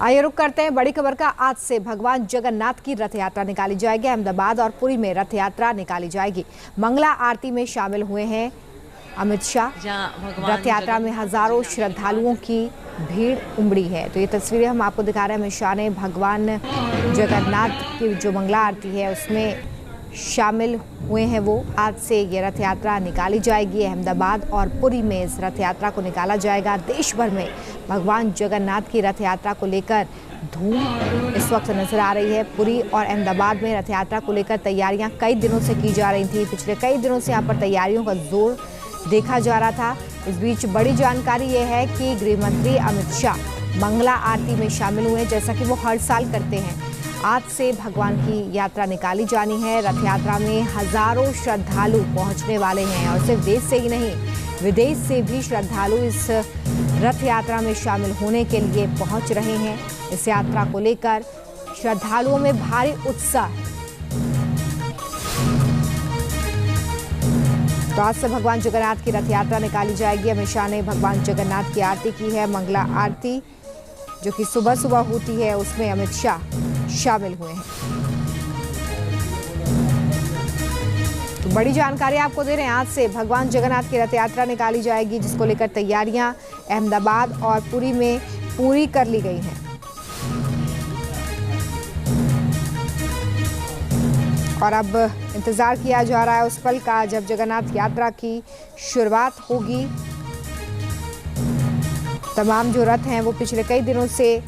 आइए रुक करते हैं बड़ी खबर का। आज से भगवान जगन्नाथ की रथ यात्रा निकाली जाएगी। अहमदाबाद और पुरी में रथ यात्रा निकाली जाएगी। मंगला आरती में शामिल हुए हैं अमित शाह। रथ यात्रा में हजारों श्रद्धालुओं की भीड़ उमड़ी है। तो ये तस्वीरें हम आपको दिखा रहे हैं। अमित शाह ने भगवान जगन्नाथ की जो मंगला आरती है उसमें शामिल हुए हैं। वो आज से ये रथ यात्रा निकाली जाएगी। अहमदाबाद और पुरी में इस रथ यात्रा को निकाला जाएगा। देश भर में भगवान जगन्नाथ की रथ यात्रा को लेकर धूम इस वक्त नजर आ रही है। पुरी और अहमदाबाद में रथ यात्रा को लेकर तैयारियां कई दिनों से की जा रही थी। पिछले कई दिनों से यहाँ पर तैयारियों का जोर देखा जा रहा था। इस बीच बड़ी जानकारी ये है कि गृह मंत्री अमित शाह मंगला आरती में शामिल हुए, जैसा कि वो हर साल करते हैं। आज से भगवान की यात्रा निकाली जानी है। रथ यात्रा में हजारों श्रद्धालु पहुंचने वाले हैं और सिर्फ देश से ही नहीं, विदेश से भी श्रद्धालु इस रथ यात्रा में शामिल होने के लिए पहुंच रहे हैं। इस यात्रा को लेकर श्रद्धालुओं में भारी उत्साह है। तो आज से भगवान जगन्नाथ की रथ यात्रा निकाली जाएगी। अमित शाह ने भगवान जगन्नाथ की आरती की है। मंगला आरती जो कि सुबह सुबह होती है, उसमें अमित शाह शामिल हुए हैं। तो बड़ी जानकारी आपको दे रहे हैं। आज से भगवान जगन्नाथ की रथ यात्रा निकाली जाएगी, जिसको लेकर तैयारियां अहमदाबाद और पुरी में पूरी कर ली गई हैं। और अब इंतजार किया जा रहा है उस पल का जब जगन्नाथ यात्रा की शुरुआत होगी। तमाम जो रथ हैं वो पिछले कई दिनों से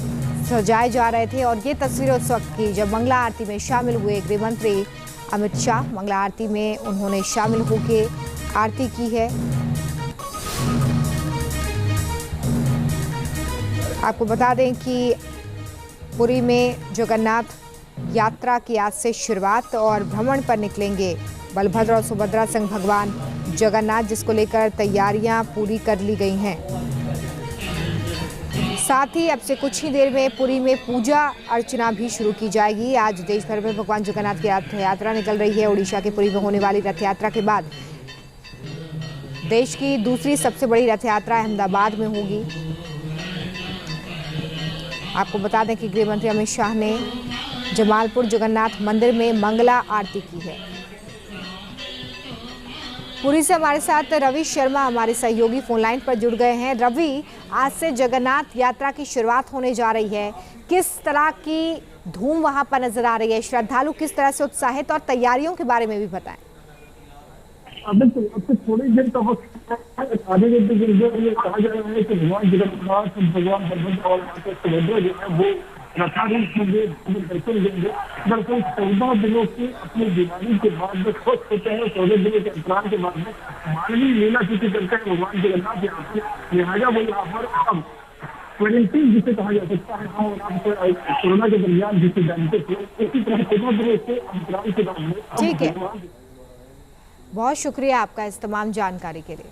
सजाए जा रहे थे और ये तस्वीरें उस वक्त की जब मंगला आरती में शामिल हुए गृह मंत्री अमित शाह। मंगला आरती में उन्होंने शामिल होकर आरती की है। आपको बता दें कि पुरी में जगन्नाथ यात्रा की आज से शुरुआत और भ्रमण पर निकलेंगे बलभद्र और सुभद्रा संग भगवान जगन्नाथ, जिसको लेकर तैयारियां पूरी कर ली गई हैं। साथ ही अब से कुछ ही देर में पुरी में पूजा अर्चना भी शुरू की जाएगी। आज देश भर में भगवान जगन्नाथ की रथ यात्रा निकल रही है। उड़ीसा के पुरी में होने वाली रथ यात्रा के बाद देश की दूसरी सबसे बड़ी रथ यात्रा अहमदाबाद में होगी। आपको बता दें कि गृह मंत्री अमित शाह ने जमालपुर जगन्नाथ मंदिर में मंगला आरती की है। पुरी से हमारे साथ रवि शर्मा हमारे सहयोगी फोन लाइन पर जुड़ गए हैं। रवि, आज से जगन्नाथ यात्रा की शुरुआत होने जा रही है। किस तरह की धूम वहां पर नजर आ रही है? श्रद्धालु किस तरह से उत्साहित और तैयारियों के बारे में भी बताएं। बिल्कुल, अब से थोड़ी देर का वक्त आधे घंटे के अंदर ये कहा जा रहा है कि भगवान जगन्नाथ, भगवान बलभद्र और सुभद्रा जो है वो रथारूढ़ होंगे, दर्शन देंगे। दरअसल 14 दिनों की अपनी बीमारी के बाद में स्वस्थ होते हैं। 14 दिनों के अंतराल के बाद में मानवीय लीला चूंकि करते हैं भगवान जगन्नाथ यहाँ पर, लिहाजा वो यहाँ पर अब क्वारंटीन जिसे कहा जा सकता है, हम कोरोना के दरमियान जिसे जानते थे, इसी तरह 14 दिनों के अंतराल के बाद में। ठीक है, बहुत शुक्रिया आपका इस तमाम जानकारी के लिए।